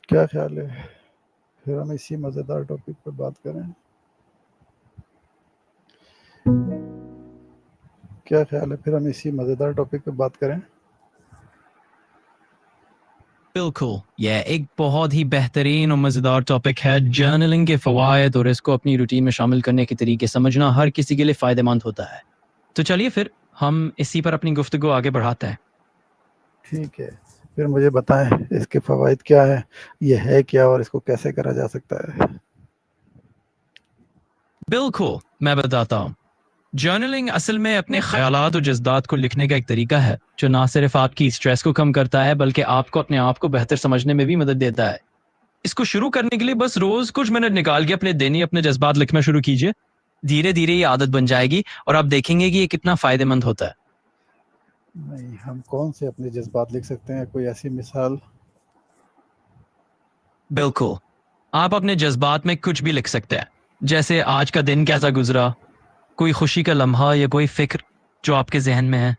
क्या ख्याल है फिर हम इसी मज़ेदार टॉपिक पर बात करें? क्या ख्याल है फिर हम इसी मज़ेदार टॉपिक पे बात करें? बिल्कुल, यह एक बहुत ही बेहतरीन और मज़ेदार टॉपिक है। जर्नलिंग के फ़वायद और इसको अपनी रूटीन में शामिल करने के तरीके समझना हर किसी के लिए फ़ायदेमंद होता है। तो चलिए फिर हम इसी पर अपनी गुफ्तगू आगे बढ़ाते हैं। ठीक है, फिर मुझे बताएं इसके फ़वाइद क्या हैं, ये है क्या और इसको कैसे करा जा सकता है? बिल्कुल, मैं बताता हूँ। जर्नलिंग असल में अपने ख़यालात और जज़्बात को लिखने का एक तरीका है, जो ना सिर्फ़ आपकी स्ट्रेस को कम करता है, बल्कि आपको अपने आप को बेहतर समझने में भी मदद देता है। इसको शुरू करने के लिए बस रोज़ कुछ मिनट निकाल के अपने जज़्बात लिखना शुरू कीजिए। धीरे-धीरे ये आदत बन जाएगी और आप देखेंगे कि ये कितना फ़ायदेमंद होता है। नहीं, हम कौन से अपने जज़्बात लिख सकते हैं? कोई ऐसी मिसाल? बिल्कुल, आप अपने जज़्बात में कुछ भी लिख सकते हैं। जैसे आज का दिन कैसा गुज़रा, कोई खुशी का लम्हा या कोई फ़िक्र जो आपके ज़हन में है।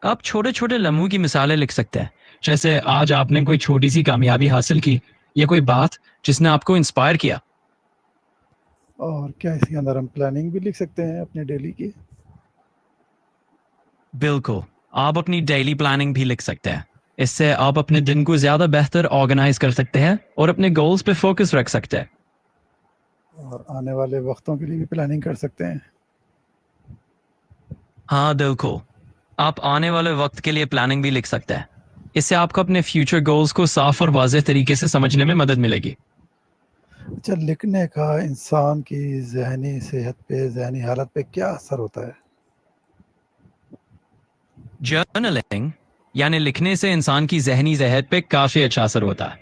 आप छोटे-छोटे लम्हों की मिसालें लिख सकते हैं। जैसे आज आपने कोई छोटी-सी कामयाबी हासिल की या कोई बात जिसने आपको इंस्पायर किया। और क्या इसके अंदर हम प्लानिंग भी लिख सकते हैं अपने डेली की? बिल्कुल, आप अपनी डेली प्लानिंग भी लिख सकते हैं। इससे आप अपने दिन को ज़्यादा बेहतर ऑर्गेनाइज़ कर सकते हैं और अपने गोल्स पे फ़ोकस रख सकते हैं। और आने वाले वक़्तों के लिए भी प्लानिंग कर सकते हैं। हाँ, बिल्कुल। आप आने वाले वक्त के लिए प्लानिंग भी लिख सकते हैं। इससे आपको अपने फ्यूचर गोल्स को साफ और वाज़ेह तरीके से समझने में मदद मिलेगी। अच्छा, लिखने का इंसान की ज़हनी सेहत पे, ज़हनी हालत पे क्या असर होता है? जर्नलिंग यानी लिखने से इंसान की ज़हनी सेहत पे काफ़ी अच्छा असर होता है।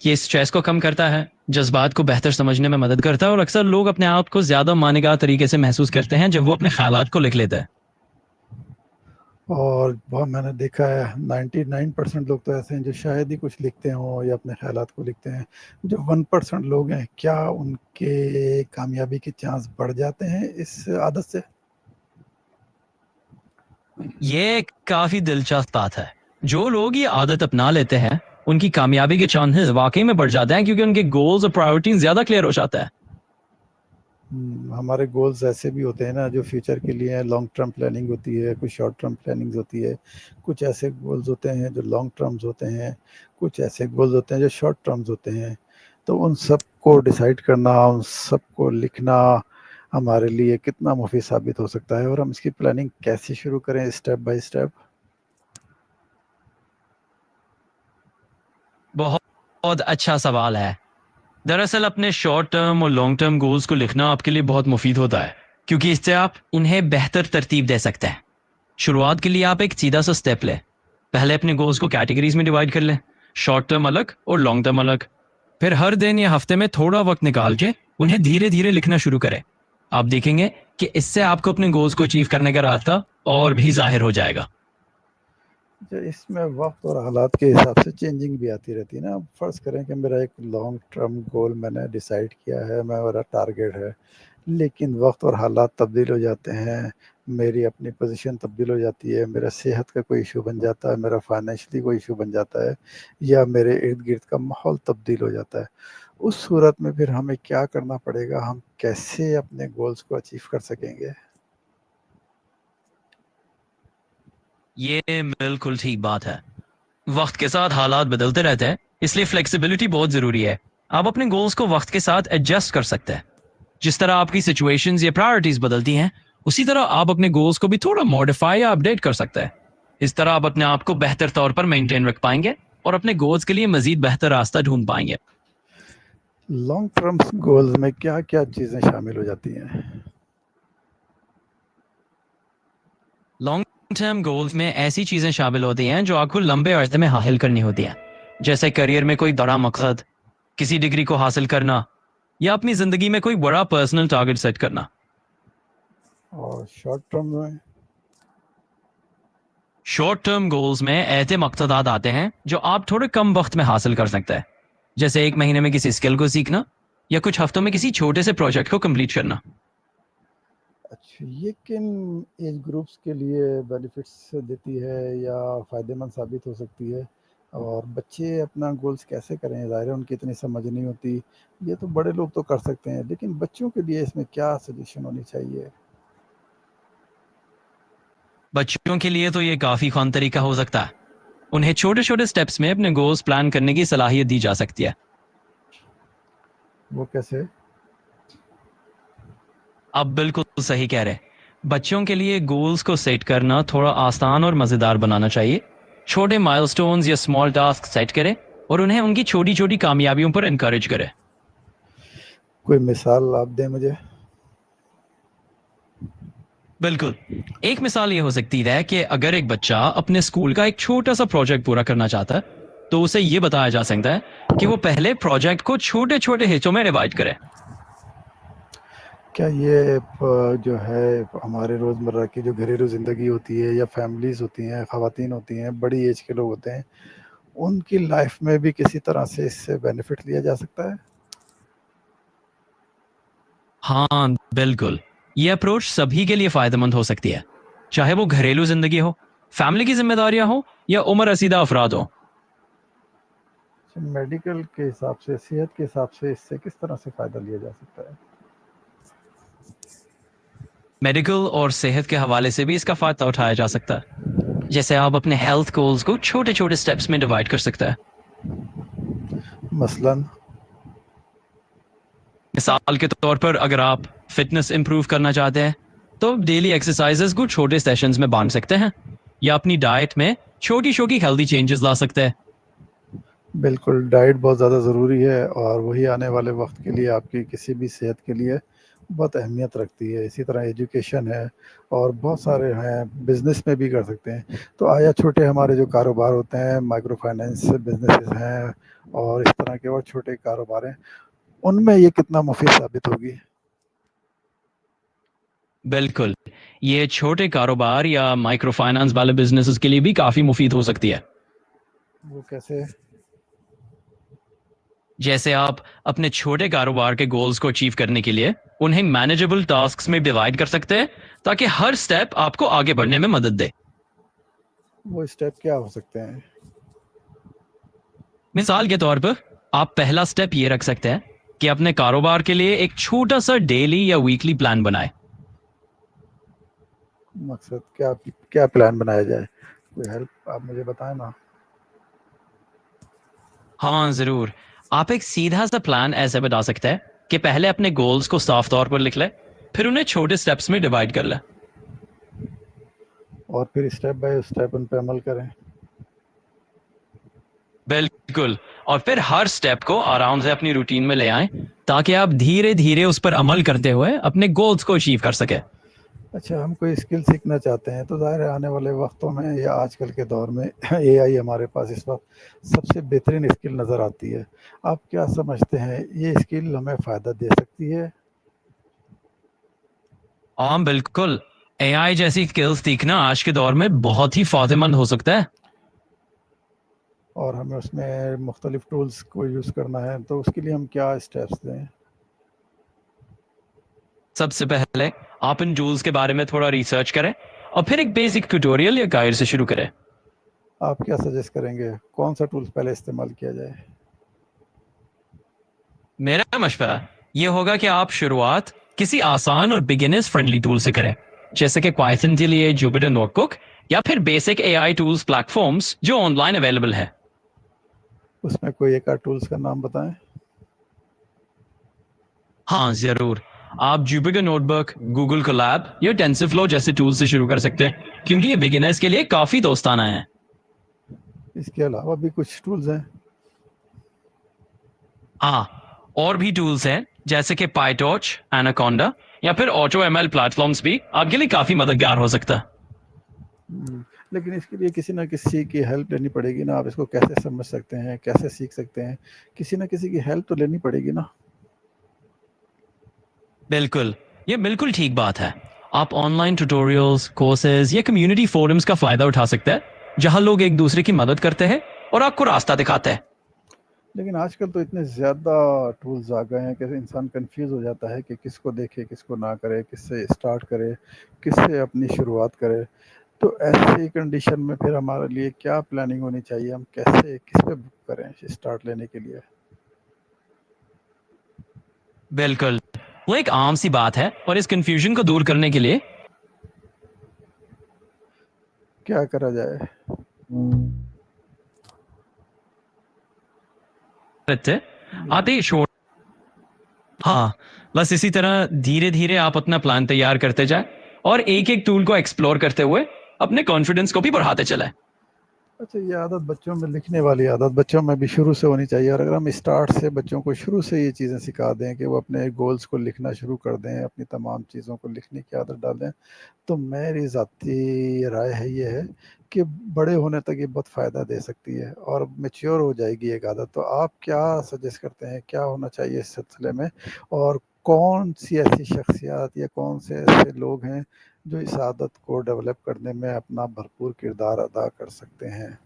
ये स्ट्रेस को कम करता है, जज़्बात को बेहतर समझने में मदद करता है और अक्सर लोग अपने आप को ज़्यादा मानेगा तरीके से महसूस करते हैं जब वो अपने ख़यालात को लिख लेते हैं। और बहुत मैंने देखा है 99% लोग तो ऐसे हैं जो शायद ही कुछ लिखते हों या अपने ख़यालात को लिखते हैं। जो 1% लोग हैं, क्या उनके कामयाबी के चांस बढ़ जाते हैं इस आदत से? ये काफ़ी दिलचस्प बात है। जो लोग ये आदत अपना लेते हैं, उनकी कामयाबी के चांसेस वाक़ई में बढ़ जाते हैं क्योंकि उनके गोल्स और प्रायोरिटीज़ ज़्यादा क्लियर हो जाता है। हमारे गोल्स ऐसे भी होते हैं ना जो फ्यूचर के लिए हैं, लॉन्ग टर्म प्लानिंग होती है, कुछ शॉर्ट टर्म प्लानिंग्स होती है, कुछ ऐसे गोल्स होते हैं जो लॉन्ग टर्म्स होते हैं, कुछ ऐसे गोल्स होते हैं जो शॉर्ट टर्म्स होते हैं। तो उन सबको डिसाइड करना, उन सबको लिखना हमारे लिए कितना मुफीद साबित हो सकता है और हम इसकी प्लानिंग कैसे शुरू करें स्टेप बाय स्टेप? बहुत बहुत अच्छा सवाल है। दरअसल अपने शॉर्ट टर्म और लॉन्ग टर्म गोल्स को लिखना आपके लिए बहुत मुफीद होता है क्योंकि इससे आप इन्हें बेहतर तरतीब दे सकते हैं। शुरुआत के लिए आप एक सीधा सा स्टेप लें। पहले अपने गोल्स को कैटेगरीज में डिवाइड कर लें, शॉर्ट टर्म अलग और लॉन्ग टर्म अलग। फिर हर दिन या हफ्ते में थोड़ा वक्त निकाल के उन्हें धीरे धीरे लिखना शुरू करें। आप देखेंगे कि इससे आपको अपने गोल्स को अचीव करने का रास्ता और भी जाहिर हो जाएगा। जो इसमें वक्त और हालात के हिसाब से चेंजिंग भी आती रहती है ना। अब फ़र्ज़ करें कि मेरा एक लॉन्ग टर्म गोल मैंने डिसाइड किया है, मैं मेरा टारगेट है, लेकिन वक्त और हालात तब्दील हो जाते हैं, मेरी अपनी पोजीशन तब्दील हो जाती है, मेरा सेहत का कोई इशू बन जाता है, मेरा फाइनेंशियली कोई इशू बन जाता है या मेरे इर्द गिर्द का माहौल तब्दील हो जाता है। उस सूरत में फिर हमें क्या करना पड़ेगा? हम कैसे अपने गोल्स को अचीव कर सकेंगे? ये बिल्कुल ठीक बात है। वक्त के साथ हालात बदलते रहते हैं, इसलिए फ्लेक्सिबिलिटी बहुत ज़रूरी है। आप अपने गोल्स को वक्त के साथ एडजस्ट कर सकते हैं। जिस तरह आपकी सिचुएशंस या प्रायोरिटीज बदलती हैं, उसी तरह आप अपने गोल्स को भी थोड़ा मॉडिफाई या अपडेट कर सकते हैं। इस तरह आप अपने आप को बेहतर तौर पर मेंटेन रख पाएंगे और अपने गोल्स के लिए मजीद बेहतर रास्ता ढूंढ पाएंगे। लॉन्ग टर्म गोल्स में क्या-क्या चीज़ें शामिल हो जाती हैं? लॉन्ग टर्म गोल्स में ऐसी चीज़ें शामिल होती हैं जो आपको लंबे अरसे में हासिल करनी होती हैं। जैसे करियर में कोई बड़ा मकसद, किसी डिग्री को हासिल करना या अपनी ज़िंदगी में कोई बड़ा पर्सनल टारगेट सेट करना। और शॉर्ट टर्म में? शॉर्ट टर्म गोल्स में ऐसे मकसदात आते हैं जो आप थोड़े कम वक्त में हासिल कर सकते हैं। जैसे एक महीने में किसी स्किल को सीखना या कुछ हफ्तों में किसी छोटे से प्रोजेक्ट को कंप्लीट करना। अच्छा, ये किन एज ग्रुप्स के लिए बेनिफिट्स देती है या फ़ायदेमंद साबित हो सकती है? और बच्चे अपना गोल्स कैसे करें? ज़ाहिर है उनकी इतनी समझ नहीं होती। ये तो बड़े लोग तो कर सकते हैं, लेकिन बच्चों के लिए इसमें क्या सजेशन होनी चाहिए? बच्चों के लिए तो ये काफ़ी फन तरीका हो सकता है। उन्हें छोटे छोटे स्टेप्स में अपने गोल्स प्लान करने की सलाहियत दी जा सकती है। वो कैसे? आप बिल्कुल सही कह रहे हैं। बच्चों के लिए गोल्स को सेट करना थोड़ा आसान और मज़ेदार बनाना चाहिए। छोटे माइलस्टोन्स या स्मॉल टास्क सेट करें और उन्हें उनकी छोटी छोटी कामयाबियों पर इनकरेज करें। कोई मिसाल आप दें मुझे? बिल्कुल। एक मिसाल ये हो सकती है कि अगर एक बच्चा अपने स्कूल का एक छोटा सा प्रोजेक्ट पूरा करना चाहता है, तो उसे ये बताया जा सकता है कि वो पहले प्रोजेक्ट को छोटे छोटे हिस्सों में डिवाइड करे। क्या ये जो है हमारे रोज़मर्रा की जो घरेलू ज़िंदगी होती है या फैमिलीज़ होती हैं, ख़वातीन होती हैं, बड़ी एज के लोग होते हैं, उनकी लाइफ में भी किसी तरह से इससे बेनिफिट लिया जा सकता है? हाँ, बिल्कुल। ये अप्रोच सभी के लिए फायदेमंद हो सकती है, चाहे वो घरेलू जिंदगी हो, फैमिली की जिम्मेदारियां हो या उम्र रसीदा अफराद हो। मेडिकल के हिसाब से, सेहत के हिसाब से इससे किस तरह से फ़ायदा लिया जा सकता है? मेडिकल और सेहत के हवाले से भी इसका फायदा उठाया जा सकता है। जैसे आप अपने हेल्थ गोल्स को छोटे छोटे स्टेप्स में डिवाइड कर सकते हैं। मसलन? मिसाल के तौर पर अगर आप फिटनेस इंप्रूव करना चाहते हैं, तो डेली एक्सरसाइजेस को छोटे सेशंस में बांट सकते हैं या अपनी डाइट में छोटी छोटी हेल्दी चेंजेस ला सकते हैं। बिल्कुल, डाइट बहुत ज़्यादा ज़रूरी है और वही आने वाले वक़्त के लिए आपकी किसी भी सेहत के लिए बहुत अहमियत रखती है। इसी तरह एजुकेशन है और बहुत सारे हैं, बिज़नेस में भी कर सकते हैं। तो आया छोटे हमारे जो कारोबार होते हैं, माइक्रो फाइनेंस बिज़नेसेस हैं और इस तरह के और छोटे कारोबार हैं, उनमें ये कितना मुफ़ीद साबित होगी? बिल्कुल। ये छोटे कारोबार या माइक्रो फाइनेंस वाले बिजनेसेस के लिए भी काफ़ी मुफीद हो सकती है। वो कैसे? जैसे आप अपने छोटे कारोबार के गोल्स को अचीव करने के लिए उन्हें मैनेजेबल टास्क्स में डिवाइड कर सकते हैं, ताकि हर स्टेप आपको आगे बढ़ने में मदद दे। वो स्टेप क्या हो सकते हैं? मिसाल के तौर पर आप पहला स्टेप ये रख सकते हैं कि अपने कारोबार के लिए एक छोटा सा डेली या वीकली प्लान बनाएं। मकसद क्या क्या प्लान बनाया जाए? कोई हेल्प आप मुझे बताएँ ना। हाँ, ज़रूर। आप एक सीधा सा प्लान ऐसे बता सकते हैं कि पहले अपने गोल्स को साफ तौर पर लिख लें, फिर उन्हें छोटे स्टेप्स में डिवाइड कर लें। और फिर स्टेप बाय स्टेप उन पे अमल करें। बिल्कुल। और फिर हर स्टेप को आराम से अपनी रूटीन में ले आएं, ताकि आप धीरे धीरे उस पर अमल करते हुए अपने गोल्स को अचीव कर सके। अच्छा, हम कोई स्किल सीखना चाहते हैं तो ज़ाहिर है आने वाले वक्तों में या आजकल के दौर में एआई हमारे पास इस वक्त सबसे बेहतरीन स्किल नज़र आती है। आप क्या समझते हैं, ये स्किल हमें फ़ायदा दे सकती है? हाँ, बिल्कुल। एआई जैसी स्किल्स सीखना आज के दौर में बहुत ही फायदेमंद हो सकता है। और हमें उसमें मुख्तलिफ टूल्स को यूज़ करना है तो उसके लिए हम क्या स्टेप्स लें? सबसे पहले आप इन टूल्स के बारे में थोड़ा रिसर्च करें और फिर एक बेसिक ट्यूटोरियल या गाइड से शुरू करें। आप क्या सजेस्ट करेंगे, कौन सा टूल्स पहले इस्तेमाल किया जाए? मेरा मशवरा ये होगा कि आप शुरुआत किसी आसान और बिगिनर्स फ्रेंडली टूल से करें, जैसे कि पाइथन के लिए जुपिटर नोटबुक या फिर बेसिक एआई टूल्स प्लेटफॉर्म्स जो ऑनलाइन अवेलेबल है। उसमें कोई एक आध टूल्स का नाम बताएं। हाँ, जरूर। आप जुपिटर नोटबुक, गूगल कोलैब या टेंsorflow जैसे टूल से शुरू कर सकते हैं, क्योंकि ये बिगिनर्स के लिए काफी दोस्ताना है। इसके अलावा भी कुछ टूल्स हैं? हाँ, और भी टूल्स हैं जैसे कि पाइटॉर्च, एनाकोंडा या फिर ऑटो एमएल प्लेटफॉर्म्स भी आपके लिए काफी मददगार हो सकता है। लेकिन इसके लिए किसी न किसी की हेल्प लेनी पड़ेगी ना, आप इसको कैसे समझ सकते हैं, कैसे सीख सकते हैं? किसी न किसी की हेल्प तो लेनी पड़ेगी ना? बिल्कुल, ये बिल्कुल ठीक बात है। आप ऑनलाइन ट्यूटोरियल्स, कोर्सेज या कम्युनिटी फोरम्स का फायदा उठा सकते हैं, जहां लोग एक दूसरे की मदद करते हैं और आपको रास्ता दिखाते हैं। लेकिन आजकल तो इतने ज़्यादा टूल्स आ गए हैं कि इंसान कन्फ्यूज़ हो जाता है कि किसको देखे, किसको ना करे, किससे स्टार्ट करे, किससे अपनी शुरुआत करे। तो ऐसी कंडीशन में फिर हमारे लिए क्या प्लानिंग होनी चाहिए? हम कैसे किस पे बुक करें स्टार्ट लेने के लिए? बिल्कुल, वो एक आम सी बात है और इस कंफ्यूजन को दूर करने के लिए क्या करा जाए? आते ही छोड़। हाँ, बस इसी तरह धीरे धीरे आप अपना प्लान तैयार करते जाए और एक एक टूल को एक्सप्लोर करते हुए अपने कॉन्फिडेंस को भी बढ़ाते चले। अच्छा, ये आदत बच्चों में, लिखने वाली आदत बच्चों में भी शुरू से होनी चाहिए। और अगर हम स्टार्ट से बच्चों को शुरू से ये चीज़ें सिखा दें कि वो अपने गोल्स को लिखना शुरू कर दें, अपनी तमाम चीज़ों को लिखने की आदत डाल दें, तो मेरी ज़ाती राय है ये है कि बड़े होने तक ये बहुत फ़ायदा दे सकती है और मैच्योर हो जाएगी एक आदत। तो आप क्या सजेस्ट करते हैं, क्या होना चाहिए इस सिलसिले में? और कौन सी ऐसी शख्सियत या कौन से ऐसे लोग हैं जो इस आदत को डेवलप करने में अपना भरपूर किरदार अदा कर सकते हैं?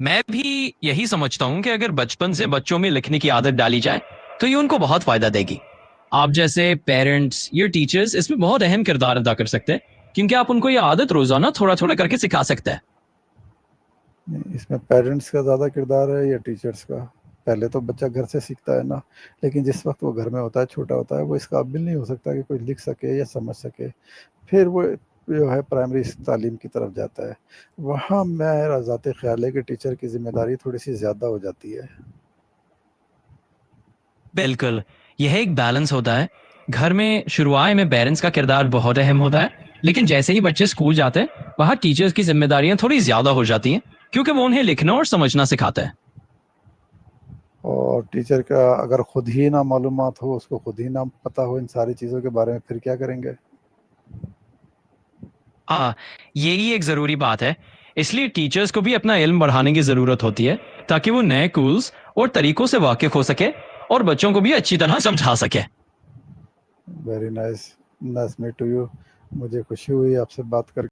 मैं भी यही समझता हूं कि अगर बचपन से बच्चों में लिखने की आदत डाली जाए तो ये उनको बहुत फायदा देगी। आप जैसे पेरेंट्स या टीचर्स इसमें बहुत अहम किरदार अदा कर सकते हैं, क्योंकि आप उनको ये आदत रोजाना थोड़ा थोड़ा करके सिखा सकते हैं। इसमें पेरेंट्स का ज़्यादा किरदार है या टीचर्स का? पहले तो बच्चा घर से सीखता है ना, लेकिन जिस वक्त वो घर में होता है, छोटा होता है, वो इस काबिल नहीं हो सकता कि कोई लिख सके या समझ सके। फिर वो जो है प्राइमरी तालीम की तरफ जाता है, वहाँ मेरा ज़ाती ख्याल है कि टीचर की जिम्मेदारी थोड़ी सी ज़्यादा हो जाती है। बिल्कुल, यह एक बैलेंस होता है। घर में शुरुआत में पेरेंट्स का किरदार बहुत अहम होता है, लेकिन जैसे ही बच्चे स्कूल जाते हैं वहाँ टीचर्स की जिम्मेदारियां थोड़ी ज्यादा हो जाती हैं, क्योंकि वो उन्हें लिखना और समझना सिखाते हैं। और टीचर का अगर खुद ही ना मालूमात हो, उसको खुद ही ना पता हो इन सारी चीज़ों के बारे में, फिर क्या करेंगे? हाँ, यही एक ज़रूरी बात है। इसलिए टीचर्स को भी अपना इल्म बढ़ाने की ज़रूरत होती है, ताकि वो नए टूल्स और तरीकों से वाकिफ हो सके और बच्चों को भी अच्छी तरह समझा सके। Very nice, nice meet to you. मुझे खुशी हुई आपसे बात करके।